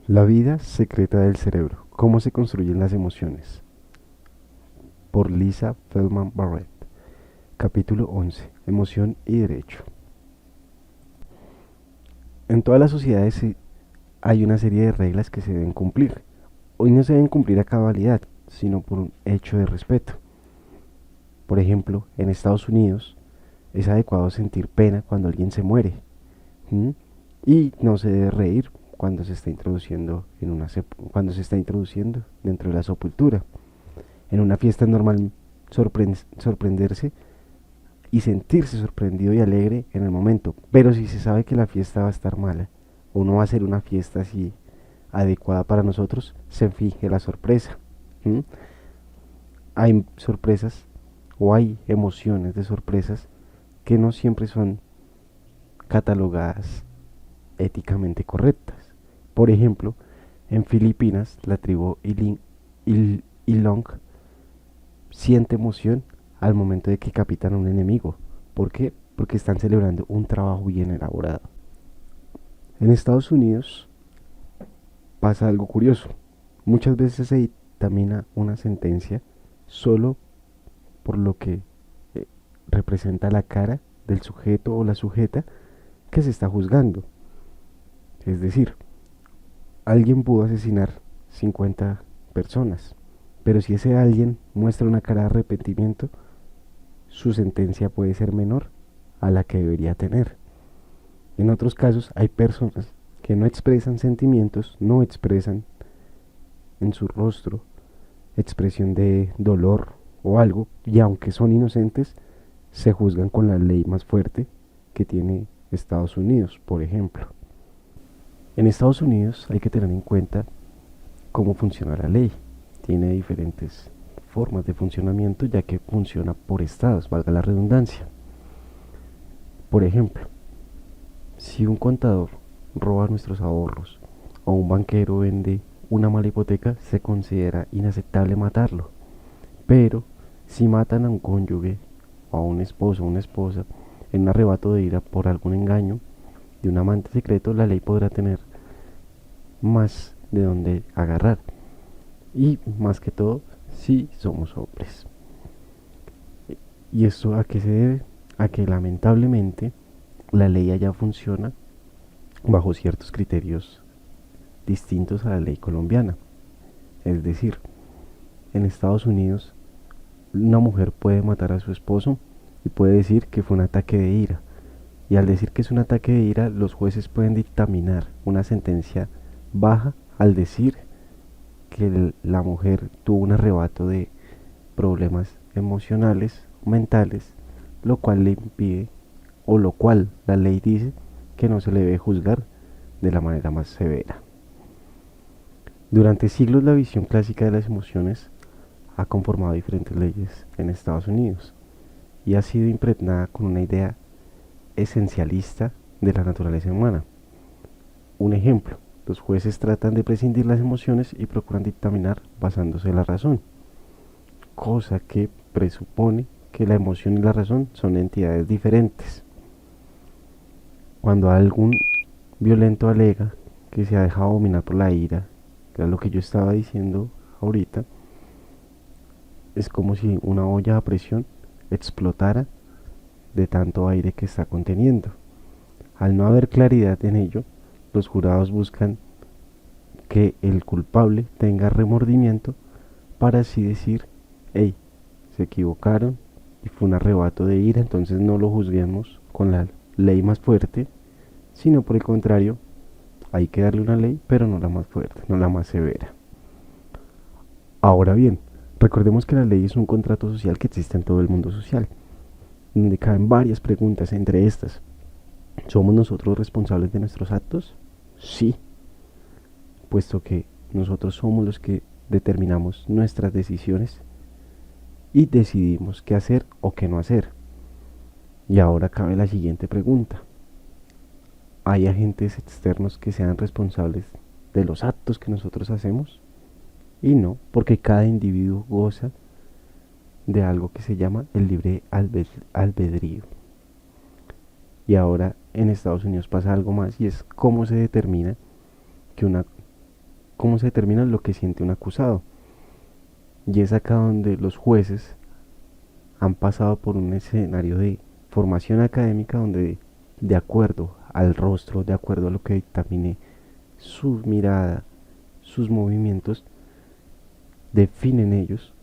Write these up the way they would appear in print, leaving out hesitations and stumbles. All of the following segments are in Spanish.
La vida secreta del cerebro. ¿Cómo se construyen las emociones? Por Lisa Feldman Barrett. Capítulo 11. Emoción y derecho. En todas las sociedades hay una serie de reglas que se deben cumplir. Hoy no se deben cumplir a cabalidad, sino por un hecho de respeto. Por ejemplo, en Estados Unidos es adecuado sentir pena cuando alguien se muere. ¿m? Y no se debe reír cuando se está introduciendo cuando se está introduciendo dentro de la sepultura. En una fiesta es normal sorprenderse y sentirse sorprendido y alegre en el momento. Pero si se sabe que la fiesta va a estar mala o no va a ser una fiesta así adecuada para nosotros, se finge la sorpresa. ¿Mm? Hay sorpresas o hay emociones de sorpresas que no siempre son catalogadas éticamente correctas. Por ejemplo, en Filipinas, la tribu Ilong siente emoción al momento de que capitan a un enemigo. ¿Por qué? Porque están celebrando un trabajo bien elaborado. En Estados Unidos pasa algo curioso. Muchas veces se dictamina una sentencia solo por lo que eh, representa la cara del sujeto o la sujeta que se está juzgando. Es decir, alguien pudo asesinar 50 personas, pero si ese alguien muestra una cara de arrepentimiento, su sentencia puede ser menor a la que debería tener. En otros casos hay personas que no expresan sentimientos, no expresan en su rostro expresión de dolor o algo, y aunque son inocentes, se juzgan con la ley más fuerte que tiene Estados Unidos, por ejemplo. En Estados Unidos hay que tener en cuenta cómo funciona la ley. Tiene diferentes formas de funcionamiento ya que funciona por estados, valga la redundancia. Por ejemplo, si un contador roba nuestros ahorros o un banquero vende una mala hipoteca, se considera inaceptable matarlo. Pero si matan a un cónyuge o a un esposo o una esposa en un arrebato de ira por algún engaño de un amante secreto, la ley podrá tener más de donde agarrar. Y más que todo, si somos hombres. ¿Y esto a qué se debe? A que lamentablemente la ley allá funciona bajo ciertos criterios distintos a la ley colombiana. Es decir, en Estados Unidos una mujer puede matar a su esposo y puede decir que fue un ataque de ira. Y al decir que es un ataque de ira, los jueces pueden dictaminar una sentencia baja al decir que la mujer tuvo un arrebato de problemas emocionales, mentales, lo cual le impide, o lo cual la ley dice que no se le debe juzgar de la manera más severa. Durante siglos la visión clásica de las emociones ha conformado diferentes leyes en Estados Unidos y ha sido impregnada con una idea esencialista de la naturaleza humana. Un ejemplo, los jueces tratan de prescindir las emociones y procuran dictaminar basándose en la razón, cosa que presupone que la emoción y la razón son entidades diferentes. Cuando algún violento alega que se ha dejado dominar por la ira, que es lo que yo estaba diciendo ahorita, es como si una olla a presión explotara de tanto aire que está conteniendo. Al no haber claridad en ello, los jurados buscan que el culpable tenga remordimiento para así decir, hey, se equivocaron y fue un arrebato de ira, entonces no lo juzguemos con la ley más fuerte, sino por el contrario, hay que darle una ley, pero no la más fuerte, no la más severa. Ahora bien, recordemos que la ley es un contrato social que existe en todo el mundo social, donde caben varias preguntas entre estas. ¿Somos nosotros responsables de nuestros actos? Sí, puesto que nosotros somos los que determinamos nuestras decisiones y decidimos qué hacer o qué no hacer. Y ahora cabe la siguiente pregunta. ¿Hay agentes externos que sean responsables de los actos que nosotros hacemos? Y no, porque cada individuo goza de algo que se llama el libre albedrío. Y ahora en Estados Unidos pasa algo más y es cómo se determina que una cómo se determina lo que siente un acusado. Y es acá donde los jueces han pasado por un escenario de formación académica donde de acuerdo al rostro, de acuerdo a lo que dictamine su mirada, sus movimientos, definen ellos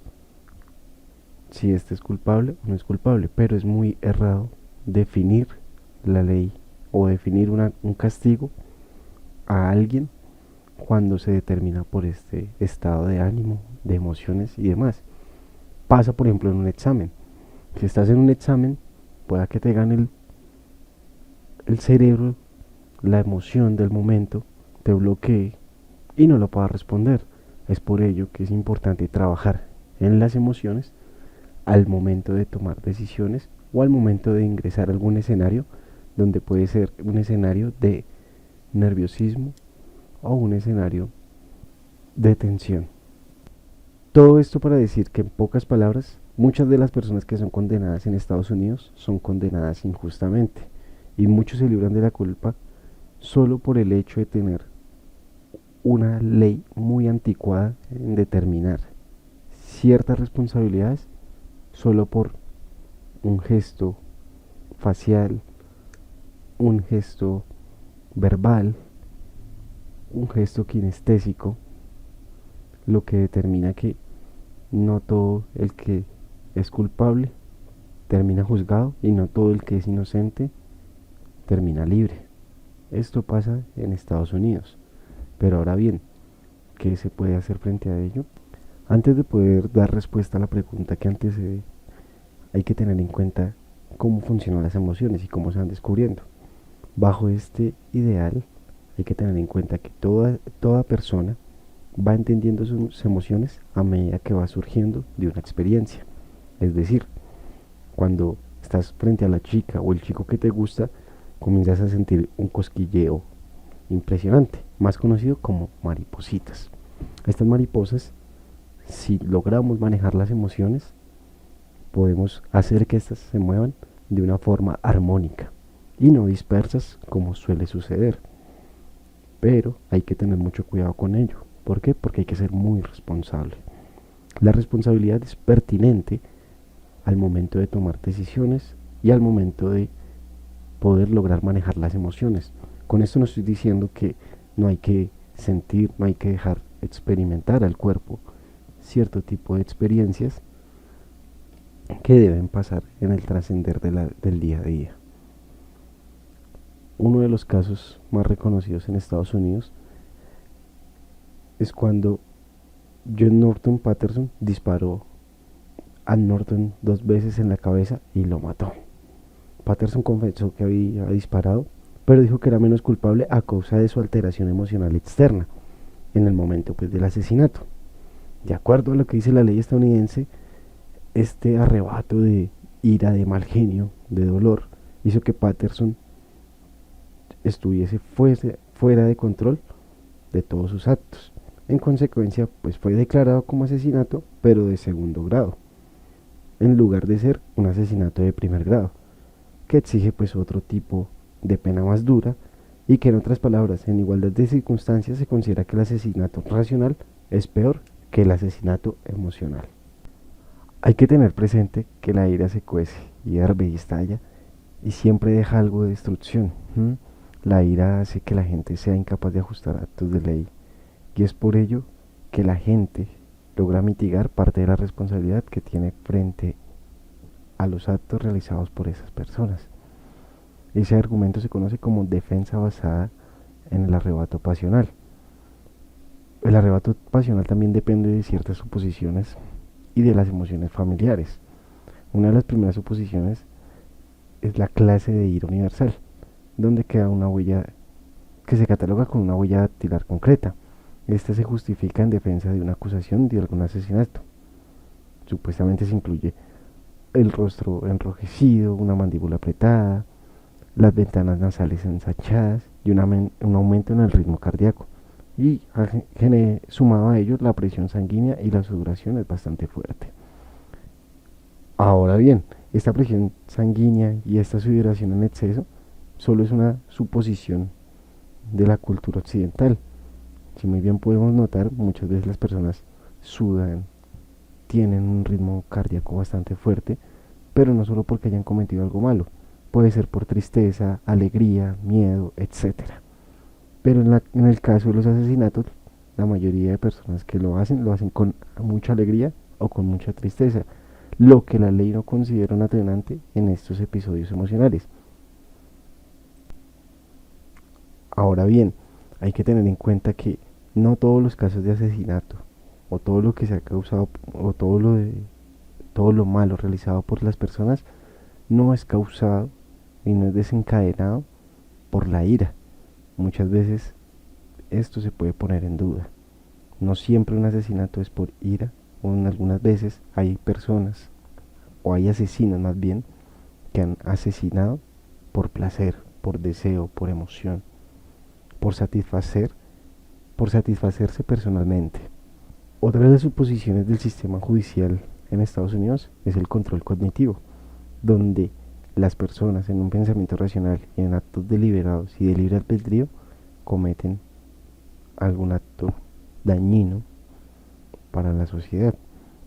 si este es culpable o no es culpable. Pero es muy errado definir la ley o definir un castigo a alguien cuando se determina por este estado de ánimo, de emociones y demás. Pasa, por ejemplo, en un examen. Si estás en un examen, pueda que te gane el cerebro, la emoción del momento, te bloquee y no lo puedas responder. Es por ello que es importante trabajar en las emociones al momento de tomar decisiones o al momento de ingresar a algún escenario donde puede ser un escenario de nerviosismo o un escenario de tensión. Todo esto para decir que en pocas palabras, muchas de las personas que son condenadas en Estados Unidos son condenadas injustamente y muchos se libran de la culpa solo por el hecho de tener una ley muy anticuada en determinar ciertas responsabilidades solo por un gesto facial, un gesto verbal, un gesto kinestésico, lo que determina que no todo el que es culpable termina juzgado y no todo el que es inocente termina libre. Esto pasa en Estados Unidos. Pero ahora bien, ¿qué se puede hacer frente a ello? Antes de poder dar respuesta a la pregunta que antecede, hay que tener en cuenta cómo funcionan las emociones y cómo se van descubriendo. Bajo este ideal, hay que tener en cuenta que toda persona va entendiendo sus emociones a medida que va surgiendo de una experiencia. Es decir, cuando estás frente a la chica o el chico que te gusta, comienzas a sentir un cosquilleo impresionante, más conocido como maripositas. Estas mariposas, si logramos manejar las emociones, podemos hacer que éstas se muevan de una forma armónica y no dispersas como suele suceder. Pero hay que tener mucho cuidado con ello. ¿Por qué? Porque hay que ser muy responsable. La responsabilidad es pertinente al momento de tomar decisiones y al momento de poder lograr manejar las emociones. Con esto no estoy diciendo que no hay que sentir, no hay que dejar experimentar al cuerpo cierto tipo de experiencias que deben pasar en el trascender del día a día. Uno de los casos más reconocidos en Estados Unidos es cuando John Norton Patterson disparó a Norton 2 veces en la cabeza y lo mató. Patterson confesó que había disparado, pero dijo que era menos culpable a causa de su alteración emocional externa en el momento del asesinato. De acuerdo a lo que dice la ley estadounidense, este arrebato de ira, de mal genio, de dolor, hizo que Patterson fuese fuera de control de todos sus actos. En consecuencia, pues fue declarado como asesinato, pero de segundo grado, en lugar de ser un asesinato de primer grado, que exige pues otro tipo de pena más dura y que en otras palabras, en igualdad de circunstancias se considera que el asesinato racional es peor que el asesinato emocional. Hay que tener presente que la ira se cuece, hierve y estalla y siempre deja algo de destrucción. La ira hace que la gente sea incapaz de ajustar actos de ley y es por ello que la gente logra mitigar parte de la responsabilidad que tiene frente a los actos realizados por esas personas. Ese argumento se conoce como defensa basada en el arrebato pasional. El arrebato pasional también depende de ciertas suposiciones y de las emociones familiares. Una de las primeras suposiciones es la clase de ira universal, donde queda una huella que se cataloga con una huella dactilar concreta. Esta se justifica en defensa de una acusación de algún asesinato. Supuestamente se incluye el rostro enrojecido, una mandíbula apretada, las ventanas nasales ensanchadas y un aumento en el ritmo cardíaco. Y sumado a ello, la presión sanguínea y la sudoración es bastante fuerte. Ahora bien, esta presión sanguínea y esta sudoración en exceso solo es una suposición de la cultura occidental. Si muy bien podemos notar, muchas veces las personas sudan, tienen un ritmo cardíaco bastante fuerte, pero no solo porque hayan cometido algo malo, puede ser por tristeza, alegría, miedo, etcétera. Pero en el caso de los asesinatos, la mayoría de personas que lo hacen con mucha alegría o con mucha tristeza, lo que la ley no considera un atenuante en estos episodios emocionales. Ahora bien, hay que tener en cuenta que no todos los casos de asesinato o todo lo que se ha causado o todo lo malo realizado por las personas no es causado y no es desencadenado por la ira. Muchas veces esto se puede poner en duda. No siempre un asesinato es por ira, o en algunas veces hay personas o hay asesinos más bien que han asesinado por placer, por deseo, por emoción, por satisfacer, por satisfacerse personalmente. Otra de las suposiciones del sistema judicial en Estados Unidos es el control cognitivo, donde las personas en un pensamiento racional y en actos deliberados y de libre albedrío cometen algún acto dañino para la sociedad.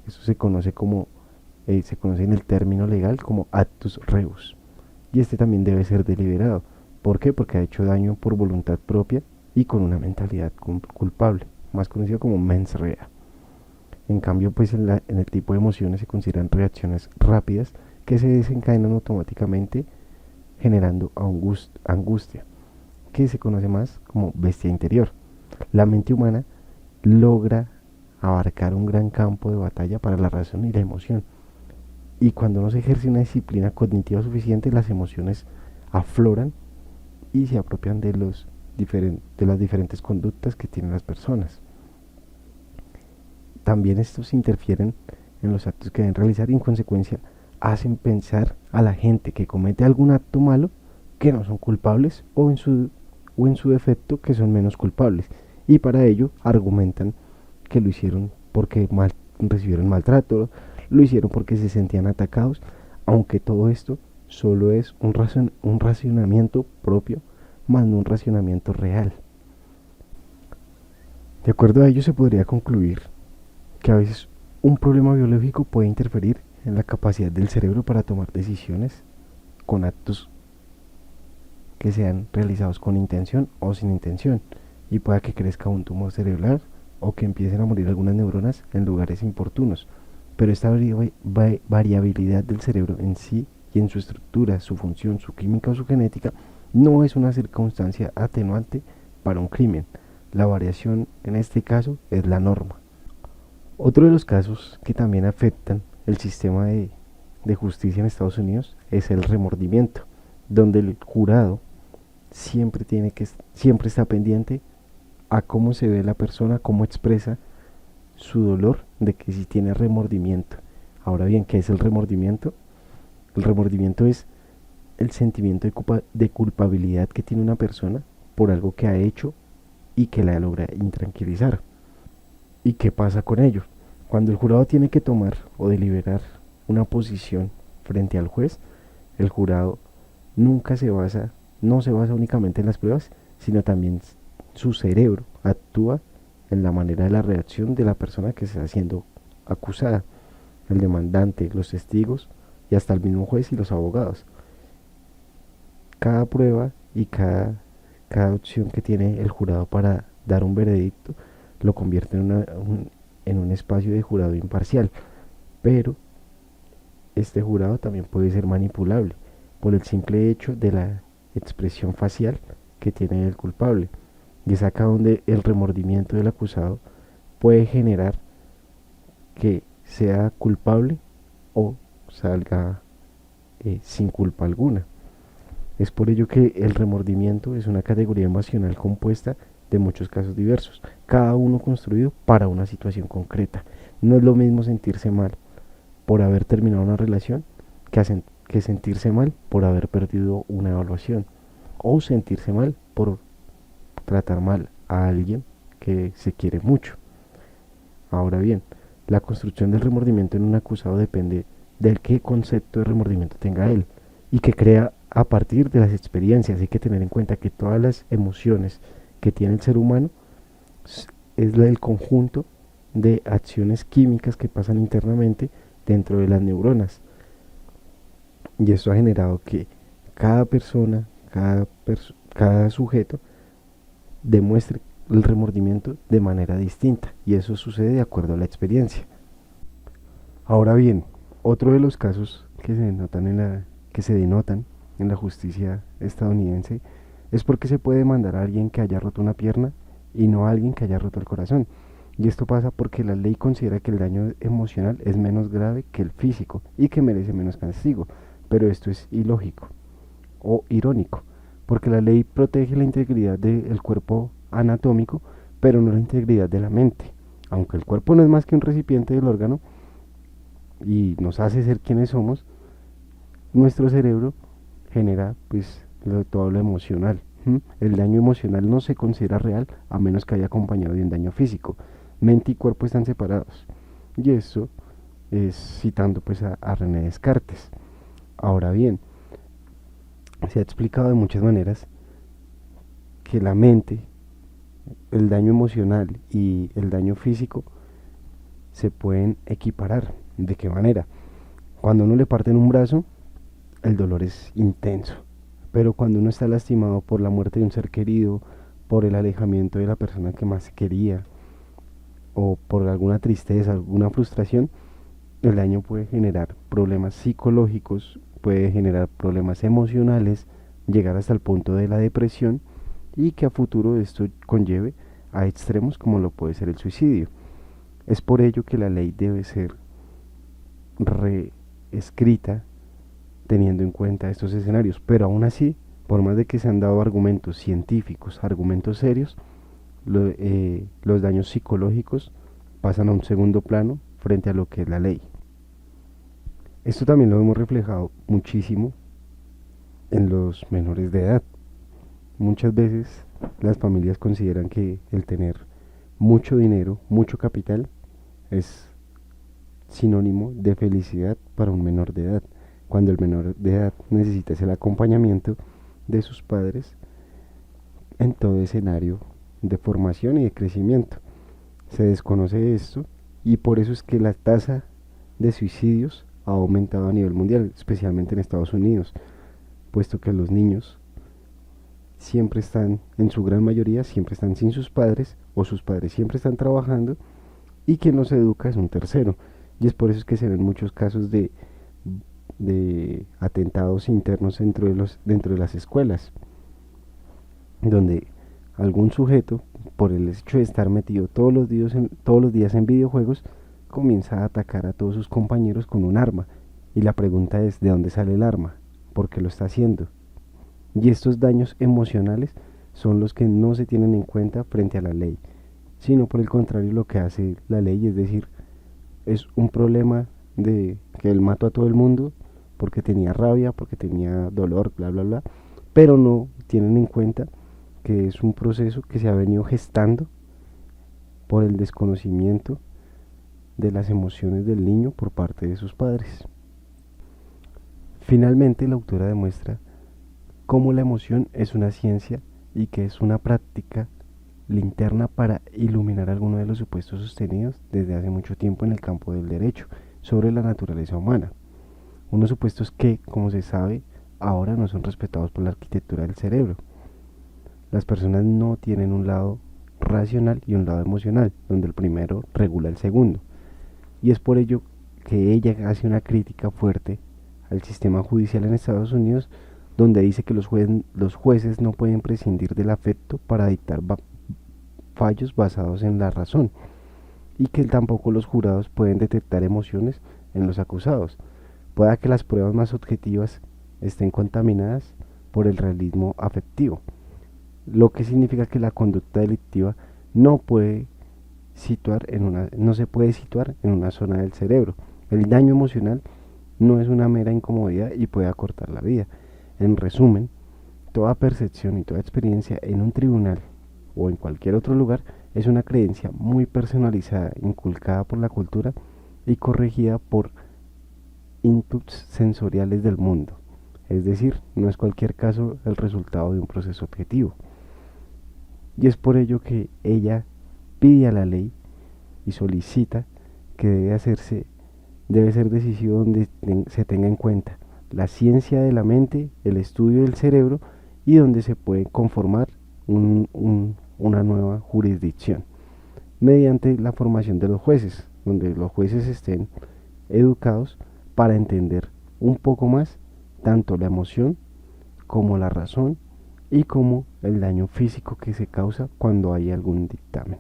Eso se conoce en el término legal como actus reus. Y este también debe ser deliberado. ¿Por qué? Porque ha hecho daño por voluntad propia y con una mentalidad culpable, más conocido como mens rea. En cambio, pues en el tipo de emociones se consideran reacciones rápidas que se desencadenan automáticamente generando angustia, que se conoce más como bestia interior. La mente humana logra abarcar un gran campo de batalla para la razón y la emoción. Y cuando no se ejerce una disciplina cognitiva suficiente, las emociones afloran y se apropian de las diferentes conductas que tienen las personas. También estos interfieren en los actos que deben realizar y en consecuencia hacen pensar a la gente que comete algún acto malo que no son culpables o en su defecto que son menos culpables. Y para ello argumentan que lo hicieron porque recibieron maltrato, lo hicieron porque se sentían atacados, aunque todo esto solo es un racionamiento propio, más no un racionamiento real. De acuerdo a ello se podría concluir que a veces un problema biológico puede interferir en la capacidad del cerebro para tomar decisiones con actos que sean realizados con intención o sin intención, y pueda que crezca un tumor cerebral o que empiecen a morir algunas neuronas en lugares importunos. Pero esta variabilidad del cerebro en sí y en su estructura, su función, su química o su genética no es una circunstancia atenuante para un crimen. La variación en este caso es la norma. Otro de los casos que también afectan el sistema de justicia en Estados Unidos es el remordimiento, donde el jurado siempre está pendiente a cómo se ve la persona, cómo expresa su dolor, de que si tiene remordimiento. Ahora bien, ¿qué es el remordimiento? El remordimiento es el sentimiento de culpabilidad que tiene una persona por algo que ha hecho y que la logra intranquilizar. ¿Y qué pasa con ello? Cuando el jurado tiene que tomar o deliberar una posición frente al juez, el jurado nunca no se basa únicamente en las pruebas, sino también su cerebro actúa en la manera de la reacción de la persona que está siendo acusada, el demandante, los testigos y hasta el mismo juez y los abogados. Cada prueba y cada opción que tiene el jurado para dar un veredicto lo convierte en un espacio de jurado imparcial, pero este jurado también puede ser manipulable por el simple hecho de la expresión facial que tiene el culpable. Y es acá donde el remordimiento del acusado puede generar que sea culpable o salga sin culpa alguna. Es por ello que el remordimiento es una categoría emocional compuesta de muchos casos diversos, cada uno construido para una situación concreta. No es lo mismo sentirse mal por haber terminado una relación que sentirse mal por haber perdido una evaluación, o sentirse mal por tratar mal a alguien que se quiere mucho. Ahora bien, la construcción del remordimiento en un acusado depende del qué concepto de remordimiento tenga él y que crea a partir de las experiencias. Hay que tener en cuenta que todas las emociones que tiene el ser humano Es el conjunto de acciones químicas que pasan internamente dentro de las neuronas. Y esto ha generado que cada persona, cada sujeto demuestre el remordimiento de manera distinta. Y eso sucede de acuerdo a la experiencia. Ahora bien, otro de los casos que se denotan en la justicia estadounidense es porque se puede demandar a alguien que haya roto una pierna y no a alguien que haya roto el corazón. Y esto pasa porque la ley considera que el daño emocional es menos grave que el físico y que merece menos castigo. Pero esto es ilógico o irónico, porque la ley protege la integridad del cuerpo anatómico, pero no la integridad de la mente. Aunque el cuerpo no es más que un recipiente del órgano y nos hace ser quienes somos, nuestro cerebro genera pues todo lo emocional. El daño emocional no se considera real a menos que haya acompañado de un daño físico. Mente y cuerpo están separados. Y eso es citando pues a René Descartes. Ahora bien, se ha explicado de muchas maneras que la mente, el daño emocional y el daño físico se pueden equiparar. ¿De qué manera? Cuando uno le parten un brazo, el dolor es intenso. Pero cuando uno está lastimado por la muerte de un ser querido, por el alejamiento de la persona que más quería, o por alguna tristeza, alguna frustración, el daño puede generar problemas psicológicos, puede generar problemas emocionales, llegar hasta el punto de la depresión y que a futuro esto conlleve a extremos como lo puede ser el suicidio. Es por ello que la ley debe ser reescrita teniendo en cuenta estos escenarios, pero aún así, por más de que se han dado argumentos científicos, argumentos serios, los daños psicológicos pasan a un segundo plano frente a lo que es la ley. Esto también lo hemos reflejado muchísimo en los menores de edad. Muchas veces las familias consideran que el tener mucho dinero, mucho capital, es sinónimo de felicidad para un menor de edad, cuando el menor de edad necesita el acompañamiento de sus padres en todo escenario de formación y de crecimiento. Se desconoce esto y por eso es que la tasa de suicidios ha aumentado a nivel mundial, especialmente en Estados Unidos, puesto que los niños siempre están, en su gran mayoría, siempre están sin sus padres o sus padres siempre están trabajando y quien los educa es un tercero. Y es por eso es que se ven muchos casos de atentados internos dentro de las escuelas, donde algún sujeto, por el hecho de estar metido todos los días en videojuegos, comienza a atacar a todos sus compañeros con un arma. Y la pregunta es, ¿de dónde sale el arma? ¿Por qué lo está haciendo? Y estos daños emocionales son los que no se tienen en cuenta frente a la ley, sino por el contrario lo que hace la ley, es decir, es un problema de que él mató a todo el mundo porque tenía rabia, porque tenía dolor, bla, bla, bla, pero no tienen en cuenta que es un proceso que se ha venido gestando por el desconocimiento de las emociones del niño por parte de sus padres. Finalmente, la autora demuestra cómo la emoción es una ciencia y que es una práctica linterna para iluminar algunos de los supuestos sostenidos desde hace mucho tiempo en el campo del derecho sobre la naturaleza humana. Unos supuestos que, como se sabe, ahora no son respetados por la arquitectura del cerebro. Las personas no tienen un lado racional y un lado emocional, donde el primero regula el segundo. Y es por ello que ella hace una crítica fuerte al sistema judicial en Estados Unidos, donde dice que los jueces no pueden prescindir del afecto para dictar fallos basados en la razón, y que tampoco los jurados pueden detectar emociones en los acusados. Pueda que las pruebas más objetivas estén contaminadas por el realismo afectivo, lo que significa que la conducta delictiva no se puede situar en una zona del cerebro. El daño emocional no es una mera incomodidad y puede acortar la vida. En resumen, toda percepción y toda experiencia en un tribunal o en cualquier otro lugar es una creencia muy personalizada, inculcada por la cultura y corregida por inputs sensoriales del mundo. Es decir, no es cualquier caso el resultado de un proceso objetivo. Y es por ello que ella pide a la ley y solicita que debe ser decisivo donde se tenga en cuenta la ciencia de la mente, el estudio del cerebro y donde se puede conformar una nueva jurisdicción mediante la formación de los jueces, donde los jueces estén educados para entender un poco más tanto la emoción como la razón y como el daño físico que se causa cuando hay algún dictamen.